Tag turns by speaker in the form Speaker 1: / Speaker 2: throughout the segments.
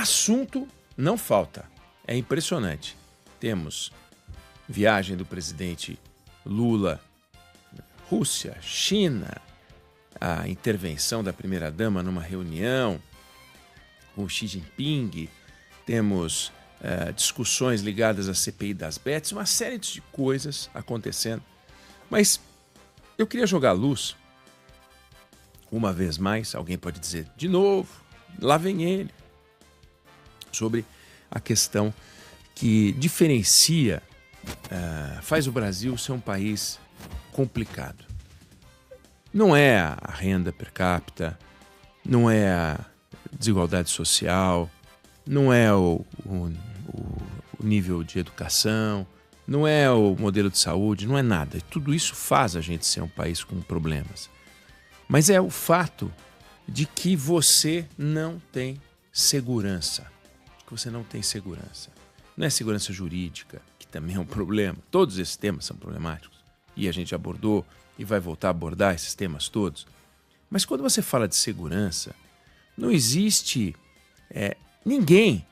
Speaker 1: assunto não falta. É impressionante. Temos viagem do presidente Lula, Rússia, China, a intervenção da primeira-dama numa reunião com Xi Jinping, temos discussões ligadas à CPI das bets, uma série de coisas acontecendo. Mas eu queria jogar luz, uma vez mais, alguém pode dizer de novo, lá vem ele, sobre a questão que diferencia, faz o Brasil ser um país complicado. Não é a renda per capita, não é a desigualdade social, não é o nível de educação, não é o modelo de saúde, não é nada. Tudo isso faz a gente ser um país com problemas. Mas é o fato de que você não tem segurança. Não é segurança jurídica, que também é um problema. Todos esses temas são problemáticos. E a gente abordou e vai voltar a abordar esses temas todos. Mas quando você fala de segurança, não existe ninguém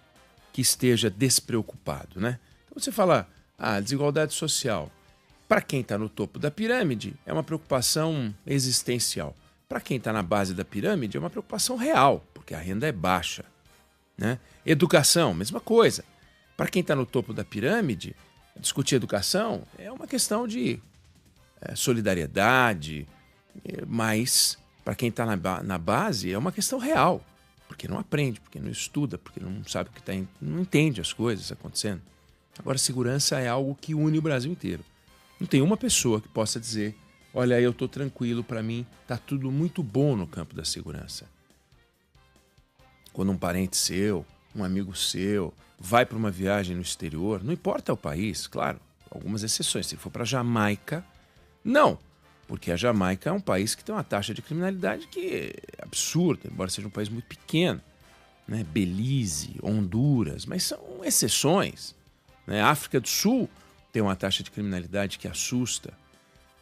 Speaker 1: que esteja despreocupado, né? Então você fala, desigualdade social. Para quem está no topo da pirâmide, é uma preocupação existencial. Para quem está na base da pirâmide, é uma preocupação real, porque a renda é baixa, né? Educação, mesma coisa. Para quem está no topo da pirâmide, discutir educação é uma questão de solidariedade, mas para quem está na base é uma questão real, porque não aprende, porque não estuda, porque não sabe o que está, não entende as coisas acontecendo. Agora, segurança é algo que une o Brasil inteiro. Não tem uma pessoa que possa dizer, olha, eu estou tranquilo, para mim está tudo muito bom no campo da segurança. Quando um parente seu, um amigo seu, vai para uma viagem no exterior, não importa o país, claro, algumas exceções. Se for para a Jamaica, não, porque a Jamaica é um país que tem uma taxa de criminalidade que é absurda, embora seja um país muito pequeno, né? Belize, Honduras, mas são exceções, né? A África do Sul tem uma taxa de criminalidade que assusta.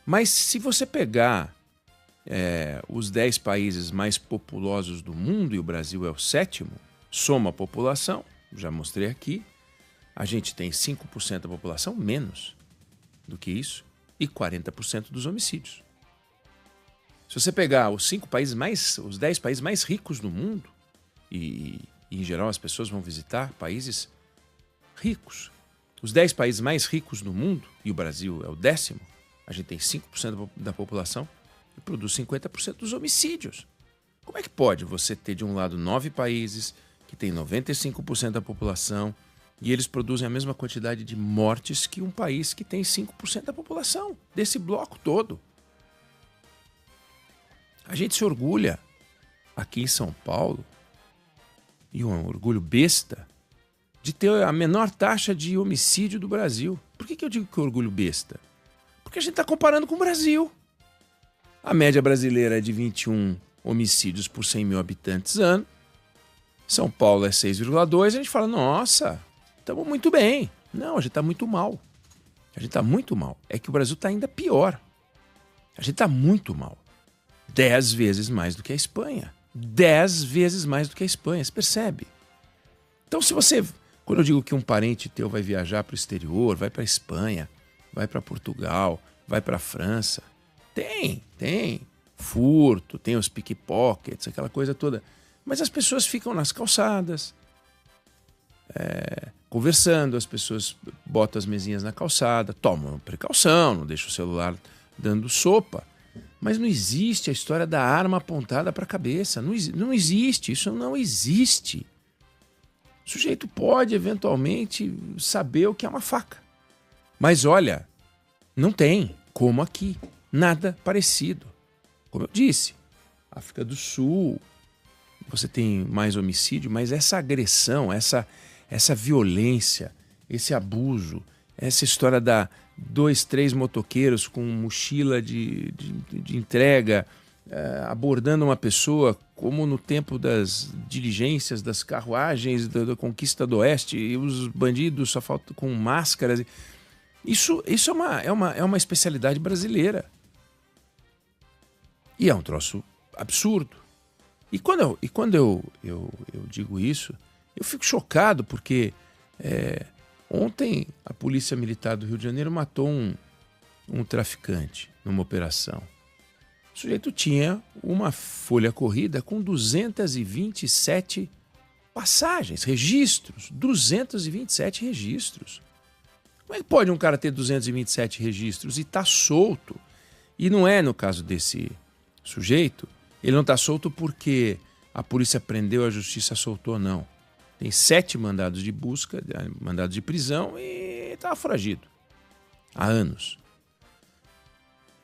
Speaker 1: Mas se você pegar os 10 países mais populosos do mundo, e o Brasil é o 7º, soma a população, já mostrei aqui, a gente tem 5% da população, menos do que isso, e 40% dos homicídios. Se você pegar os 10 países mais ricos do mundo, e em geral as pessoas vão visitar países ricos, os 10 países mais ricos do mundo, e o Brasil é o 10º, a gente tem 5% da população e produz 50% dos homicídios. Como é que pode você ter de um lado 9 países que tem 95% da população e eles produzem a mesma quantidade de mortes que um país que tem 5% da população, desse bloco todo? A gente se orgulha aqui em São Paulo, e um orgulho besta, de ter a menor taxa de homicídio do Brasil. Por que eu digo que é orgulho besta? Porque a gente está comparando com o Brasil. A média brasileira é de 21 homicídios por 100 mil habitantes ano. São Paulo é 6,2. A gente fala, nossa, estamos muito bem. Não, a gente está muito mal. A gente está muito mal. É que o Brasil está ainda pior. A gente está muito mal. 10 vezes mais do que a Espanha. 10 vezes mais do que a Espanha. Você percebe? Então, quando eu digo que um parente teu vai viajar para o exterior, vai para a Espanha, vai para Portugal, vai para a França, tem furto, tem os pickpockets, aquela coisa toda. Mas as pessoas ficam nas calçadas, conversando, as pessoas botam as mesinhas na calçada, tomam precaução, não deixam o celular dando sopa. Mas não existe a história da arma apontada para a cabeça. Não existe, isso não existe. O sujeito pode, eventualmente, saber o que é uma faca. Mas olha, não tem, como aqui, nada parecido. Como eu disse, África do Sul, você tem mais homicídio, mas essa agressão, essa violência, esse abuso, essa história da 2, 3 motoqueiros com mochila de entrega, abordando uma pessoa, como no tempo das diligências, das carruagens, da conquista do Oeste, e os bandidos só faltam com máscaras. Isso é uma especialidade brasileira. E é um troço absurdo. E quando eu digo isso, Eu fico chocado porque ontem a Polícia Militar do Rio de Janeiro matou um traficante numa operação. O sujeito tinha uma folha corrida com 227 passagens, registros. 227 registros. Como é que pode um cara ter 227 registros e estar solto? E não é no caso desse sujeito, ele não está solto porque a polícia prendeu, a justiça soltou, não. Tem 7 mandados de busca, mandados de prisão e estava foragido há anos.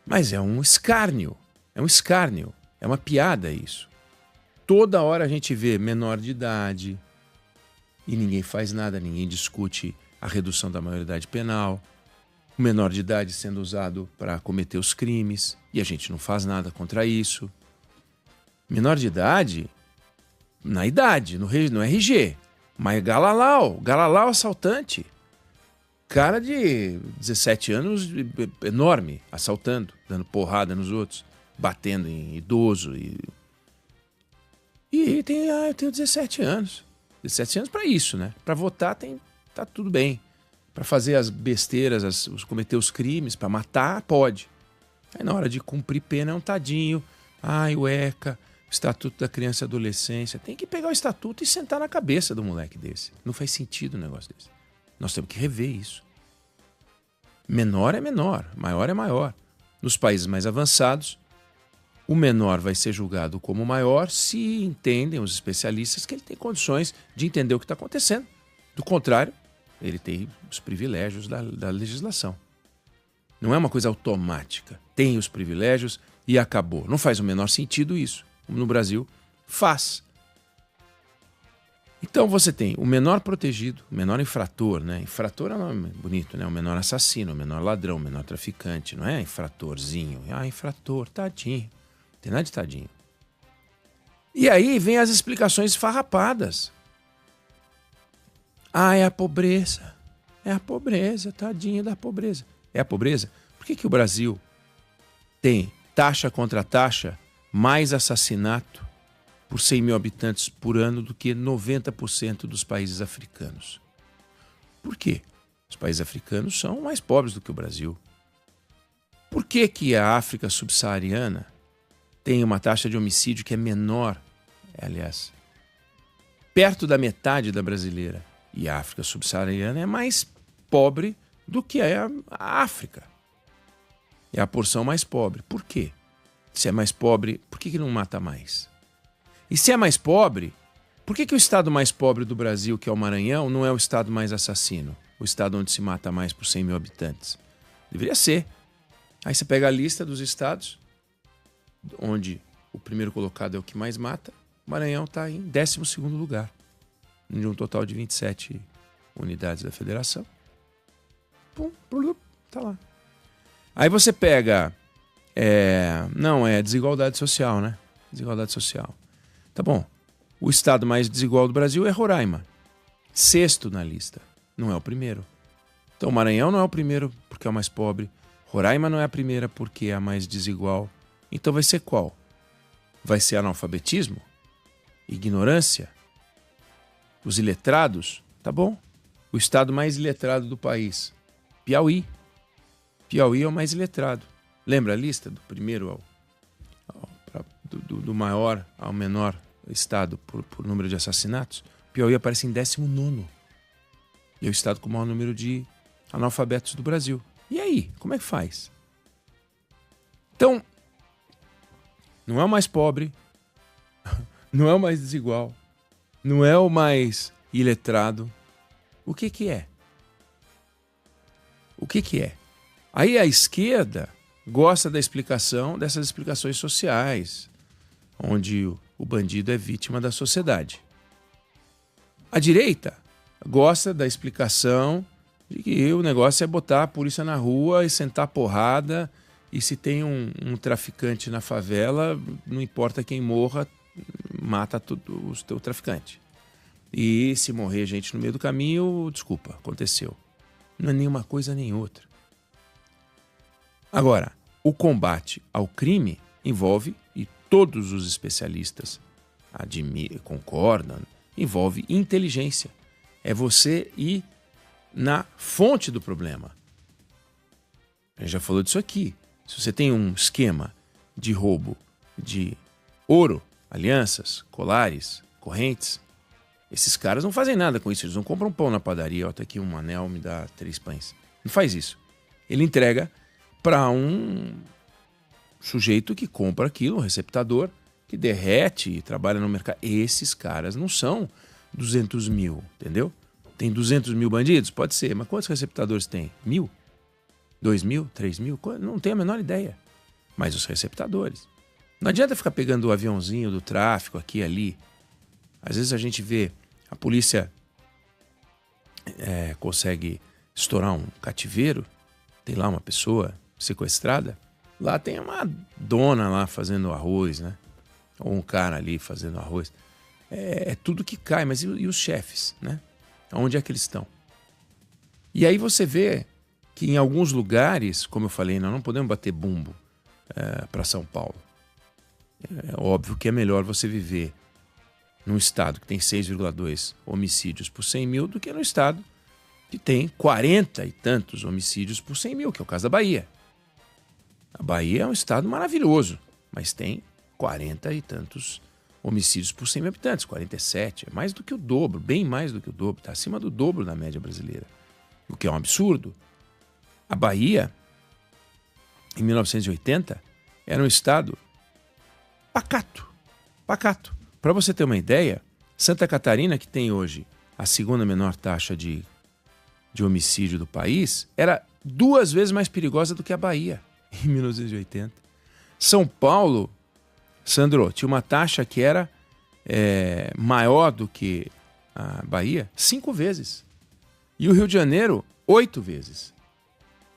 Speaker 1: Mas é um escárnio, é uma piada isso. Toda hora a gente vê menor de idade e ninguém faz nada, ninguém discute a redução da maioridade penal, o menor de idade sendo usado para cometer os crimes e a gente não faz nada contra isso. Menor de idade, na idade, no RG, mas Galalau assaltante. Cara de 17 anos, enorme, assaltando, dando porrada nos outros, batendo em idoso. E eu tenho 17 anos. 17 anos para isso, né? Para votar tá tudo bem. Para fazer as besteiras, cometer os crimes, para matar, pode. Aí na hora de cumprir pena é um tadinho. Ai, o ECA, o Estatuto da Criança e Adolescência. Tem que pegar o estatuto e sentar na cabeça do moleque desse. Não faz sentido um negócio desse. Nós temos que rever isso. Menor é menor, maior é maior. Nos países mais avançados, o menor vai ser julgado como maior se entendem os especialistas que ele tem condições de entender o que está acontecendo. Do contrário, ele tem os privilégios da legislação. Não é uma coisa automática. Tem os privilégios e acabou. Não faz o menor sentido isso. Como no Brasil, faz. Então você tem o menor protegido, o menor infrator, né? Infrator é um nome bonito, né? O menor assassino, o menor ladrão, o menor traficante, não é infratorzinho. Ah, infrator, tadinho. Não tem nada de tadinho. E aí vem as explicações farrapadas. Ah, é a pobreza. É a pobreza, tadinho da pobreza. É a pobreza? Por que o Brasil tem taxa contra taxa mais assassinato por 100 mil habitantes por ano do que 90% dos países africanos? Por quê? Os países africanos são mais pobres do que o Brasil. Por que a África subsaariana tem uma taxa de homicídio que é menor, aliás, perto da metade da brasileira? E a África subsaariana é mais pobre do que a África. É a porção mais pobre. Por quê? Se é mais pobre, por que não mata mais? E se é mais pobre, por que o estado mais pobre do Brasil, que é o Maranhão, não é o estado mais assassino? O estado onde se mata mais por 100 mil habitantes? Deveria ser. Aí você pega a lista dos estados, onde o primeiro colocado é o que mais mata, o Maranhão está em 12º lugar, de um total de 27 unidades da federação. Pum, tá lá. Aí você pega... Não, é desigualdade social, né? Desigualdade social. Tá bom. O estado mais desigual do Brasil é Roraima. 6º na lista. Não é o primeiro. Então o Maranhão não é o primeiro porque é o mais pobre. Roraima não é a primeira porque é a mais desigual. Então vai ser qual? Vai ser analfabetismo? Ignorância? Os iletrados? Tá bom. O estado mais iletrado do país. Piauí. Piauí é o mais iletrado. Lembra a lista? Do primeiro do maior ao menor estado por número de assassinatos? Piauí aparece em 19º. E é o estado com o maior número de analfabetos do Brasil. E aí? Como é que faz? Então, não é o mais pobre, não é o mais desigual, não é o mais iletrado. O que é? O que é? Aí a esquerda gosta da explicação dessas explicações sociais, onde o bandido é vítima da sociedade. A direita gosta da explicação de que o negócio é botar a polícia na rua e sentar porrada, e se tem um traficante na favela, não importa quem morra, mata o teu traficante. E se morrer gente no meio do caminho, desculpa, aconteceu. Não é nenhuma coisa nem outra. Agora, o combate ao crime envolve, e todos os especialistas concordam, envolve inteligência. É você ir na fonte do problema. A gente já falou disso aqui. Se você tem um esquema de roubo de ouro, alianças, colares, correntes, esses caras não fazem nada com isso. Eles não compram pão na padaria. Ó, tá aqui um anel, me dá 3 pães. Não faz isso. Ele entrega para um sujeito que compra aquilo, um receptador, que derrete e trabalha no mercado. Esses caras não são 200 mil, entendeu? Tem 200 mil bandidos? Pode ser, mas quantos receptadores tem? 1.000? 2.000? 3.000? Não tenho a menor ideia. Mas os receptadores. Não adianta ficar pegando o aviãozinho do tráfico aqui e ali. Às vezes a gente vê a polícia consegue estourar um cativeiro, tem lá uma pessoa sequestrada, lá tem uma dona lá fazendo arroz, né? Ou um cara ali fazendo arroz. É tudo que cai, mas e os chefes, né? Onde é que eles estão? E aí você vê que em alguns lugares, como eu falei, nós não podemos bater bumbo para São Paulo. É óbvio que é melhor você viver num estado que tem 6,2 homicídios por 100 mil do que no estado que tem 40 e tantos homicídios por 100 mil, que é o caso da Bahia. A Bahia é um estado maravilhoso, mas tem 40 e tantos homicídios por 100 mil habitantes, 47, é mais do que o dobro, bem mais do que o dobro, está acima do dobro da média brasileira, o que é um absurdo. A Bahia, em 1980, era um estado pacato. Para você ter uma ideia, Santa Catarina, que tem hoje a segunda menor taxa de homicídio do país, era 2 vezes mais perigosa do que a Bahia, em 1980. São Paulo, Sandro, tinha uma taxa que era maior do que a Bahia 5 vezes. E o Rio de Janeiro, 8 vezes.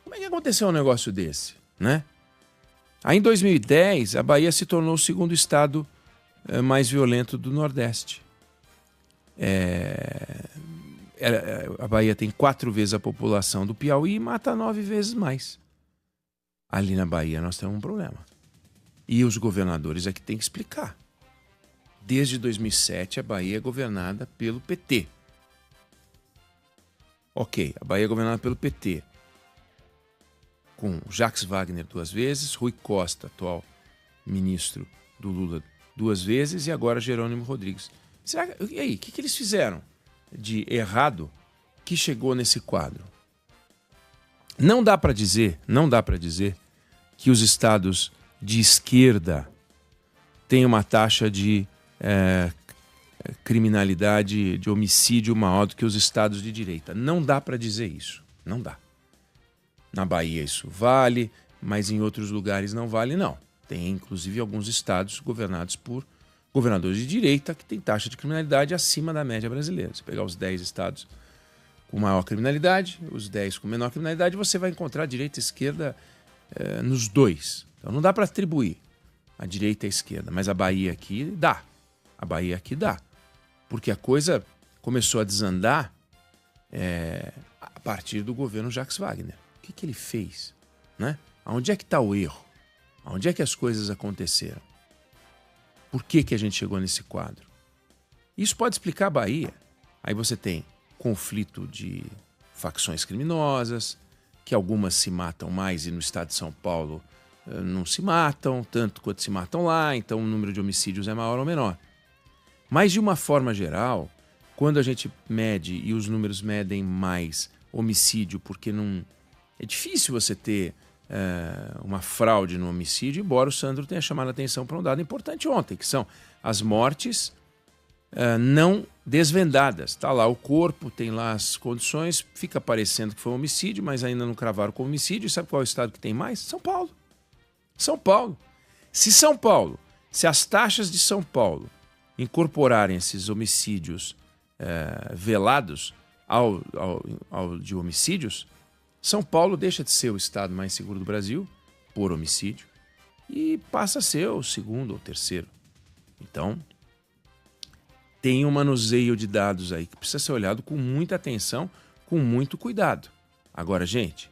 Speaker 1: Como é que aconteceu um negócio desse, né? Aí em 2010, a Bahia se tornou o segundo estado mais violento do Nordeste. A Bahia tem 4 vezes a população do Piauí e mata 9 vezes mais. Ali na Bahia nós temos um problema. E os governadores é que tem que explicar. Desde 2007, a Bahia é governada pelo PT. Ok, a Bahia é governada pelo PT. Com Jacques Wagner 2 vezes, Rui Costa, atual ministro do Lula, 2 vezes, e agora Jerônimo Rodrigues. E aí, o que eles fizeram de errado que chegou nesse quadro? Não dá para dizer que os estados de esquerda têm uma taxa de criminalidade, de homicídio maior do que os estados de direita. Não dá para dizer isso. Não dá. Na Bahia isso vale, mas em outros lugares não vale, não. Tem, inclusive, alguns estados governados por governadores de direita que têm taxa de criminalidade acima da média brasileira. Se pegar os 10 estados com maior criminalidade, os 10 com menor criminalidade, você vai encontrar direita e esquerda nos 2. Então não dá para atribuir a direita e a esquerda, mas a Bahia aqui dá. A Bahia aqui dá. Porque a coisa começou a desandar a partir do governo Jacques Wagner. O que ele fez? Né? Aonde é que está o erro? Aonde é que as coisas aconteceram? Por que a gente chegou nesse quadro? Isso pode explicar a Bahia. Aí você tem conflito de facções criminosas, que algumas se matam mais e no estado de São Paulo não se matam, tanto quanto se matam lá, então o número de homicídios é maior ou menor. Mas de uma forma geral, quando a gente mede e os números medem mais homicídio, porque não... É difícil você ter uma fraude no homicídio, embora o Sandro tenha chamado a atenção para um dado importante ontem, que são as mortes não desvendadas. Está lá o corpo, tem lá as condições, fica parecendo que foi um homicídio, mas ainda não cravaram como homicídio. E sabe qual é o estado que tem mais? São Paulo. São Paulo. Se as taxas de São Paulo incorporarem esses homicídios velados ao de homicídios, São Paulo deixa de ser o estado mais seguro do Brasil, por homicídio, e passa a ser o segundo ou terceiro. Então, tem um manuseio de dados aí que precisa ser olhado com muita atenção, com muito cuidado. Agora, gente,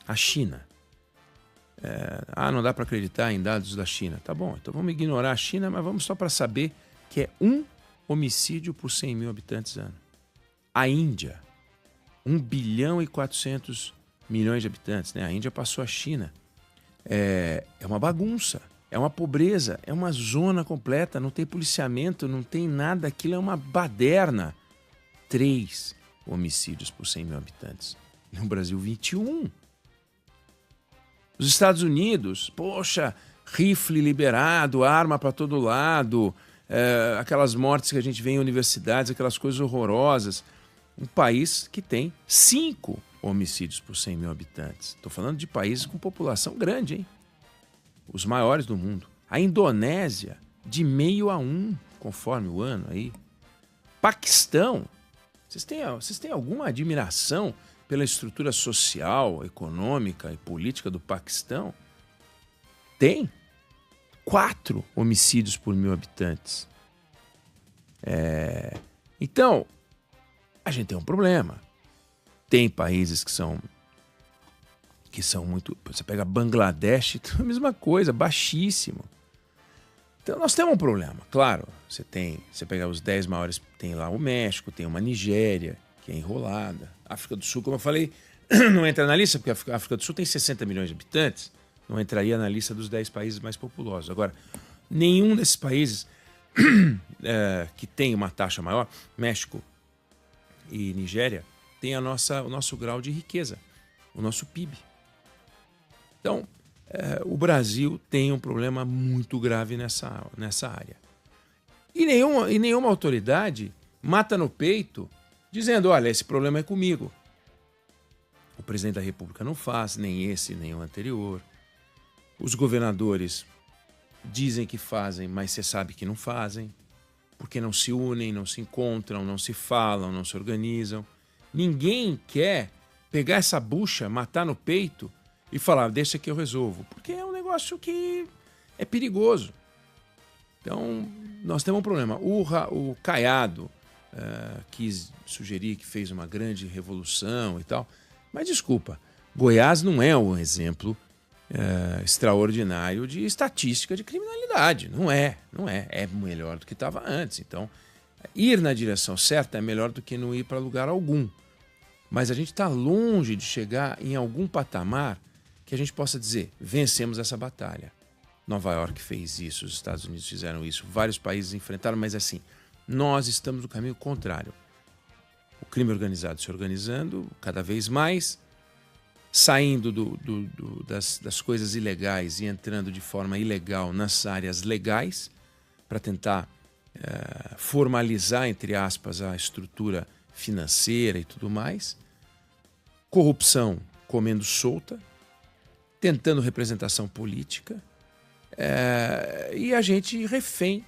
Speaker 1: a China. Não dá para acreditar em dados da China. Tá bom, então vamos ignorar a China, mas vamos só para saber que é 1 homicídio por 100 mil habitantes ano. A Índia, 1 bilhão e 400 milhões de habitantes, né? A Índia passou a China. É uma bagunça, é uma pobreza, é uma zona completa, não tem policiamento, não tem nada, aquilo é uma baderna. 3 homicídios por 100 mil habitantes. No Brasil, 21. Os Estados Unidos, poxa, rifle liberado, arma para todo lado, aquelas mortes que a gente vê em universidades, aquelas coisas horrorosas. Um país que tem 5 homicídios por 100 mil habitantes. Estou falando de países com população grande, hein? Os maiores do mundo. A Indonésia, de 0,5 a 1, conforme o ano aí. Paquistão, vocês têm alguma admiração pela estrutura social, econômica e política do Paquistão? Tem 4 homicídios por 1.000 habitantes. Então, a gente tem um problema. Tem países que são muito... Você pega Bangladesh, a mesma coisa, baixíssimo. Então nós temos um problema, claro. Você pega os 10 maiores, tem lá o México, tem uma Nigéria, que é enrolada. África do Sul, como eu falei, não entra na lista, porque a África do Sul tem 60 milhões de habitantes, não entraria na lista dos 10 países mais populosos. Agora, nenhum desses países que tem uma taxa maior, México e Nigéria, tem o nosso grau de riqueza, o nosso PIB. Então, o Brasil tem um problema muito grave nessa área. E nenhuma autoridade mata no peito dizendo, olha, esse problema é comigo. O presidente da República não faz, nem esse, nem o anterior. Os governadores dizem que fazem, mas você sabe que não fazem, porque não se unem, não se encontram, não se falam, não se organizam. Ninguém quer pegar essa bucha, matar no peito e falar, deixa que eu resolvo, porque é um negócio que é perigoso. Então, nós temos um problema. O Caiado quis sugerir que fez uma grande revolução e tal, mas desculpa, Goiás não é um exemplo extraordinário de estatística de criminalidade. Não é. É melhor do que estava antes. Então, ir na direção certa é melhor do que não ir para lugar algum. Mas a gente está longe de chegar em algum patamar que a gente possa dizer, vencemos essa batalha. Nova York fez isso, os Estados Unidos fizeram isso, vários países enfrentaram, mas assim, nós estamos no caminho contrário. O crime organizado se organizando cada vez mais, saindo das coisas ilegais e entrando de forma ilegal nas áreas legais, para tentar formalizar, entre aspas, a estrutura financeira e tudo mais. Corrupção comendo solta, tentando representação política, e a gente refém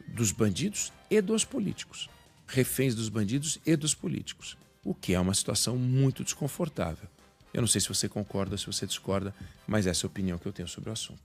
Speaker 1: dos bandidos e dos políticos. Reféns dos bandidos e dos políticos, o que é uma situação muito desconfortável. Eu não sei se você concorda, se você discorda, mas essa é a opinião que eu tenho sobre o assunto.